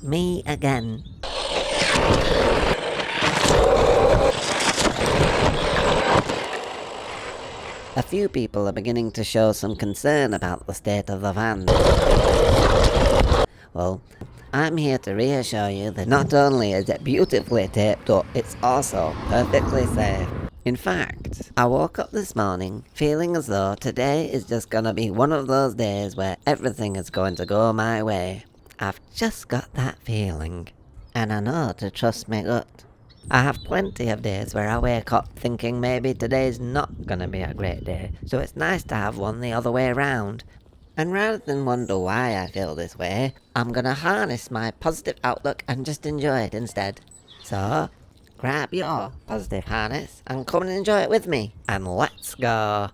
Me again. A few people are beginning to show some concern about the state of the van. Well, I'm here to reassure you that not only is it beautifully taped up, it's also perfectly safe. In fact, I woke up this morning feeling as though today is just gonna be one of those days where everything is going to go my way. I've just got that feeling, and I know to trust my gut. I have plenty of days where I wake up thinking maybe today's not gonna be a great day, so it's nice to have one the other way around. And rather than wonder why I feel this way, I'm gonna harness my positive outlook and just enjoy it instead. So, grab your positive harness and come and enjoy it with me, and let's go!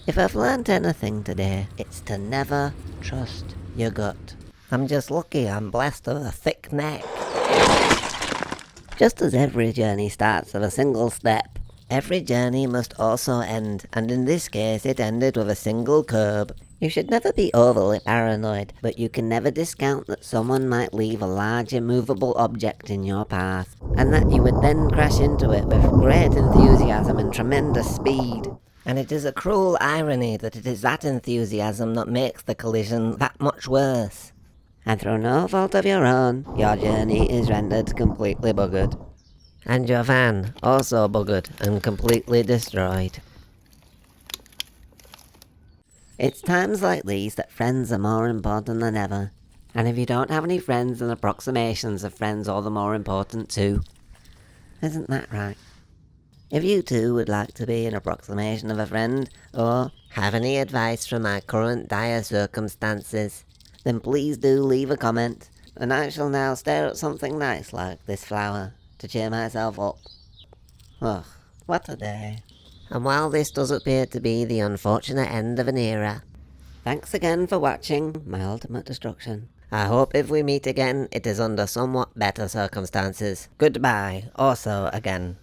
If I've learnt anything today, it's to never trust your gut. I'm just lucky I'm blessed with a thick neck. Just as every journey starts with a single step, every journey must also end, and in this case it ended with a single curb. You should never be overly paranoid, but you can never discount that someone might leave a large immovable object in your path, and that you would then crash into it with great enthusiasm and tremendous speed. And it is a cruel irony that it is that enthusiasm that makes the collision that much worse. And through no fault of your own, your journey is rendered completely buggered. And your van also buggered and completely destroyed. It's times like these that friends are more important than ever. And if you don't have any friends, then approximations of friends are all the more important too. Isn't that right? If you too would like to be an approximation of a friend, or have any advice from my current dire circumstances, then please do leave a comment, and I shall now stare at something nice like this flower to cheer myself up. Ugh, what a day. And while this does appear to be the unfortunate end of an era, thanks again for watching my ultimate destruction. I hope if we meet again, it is under somewhat better circumstances. Goodbye, also again.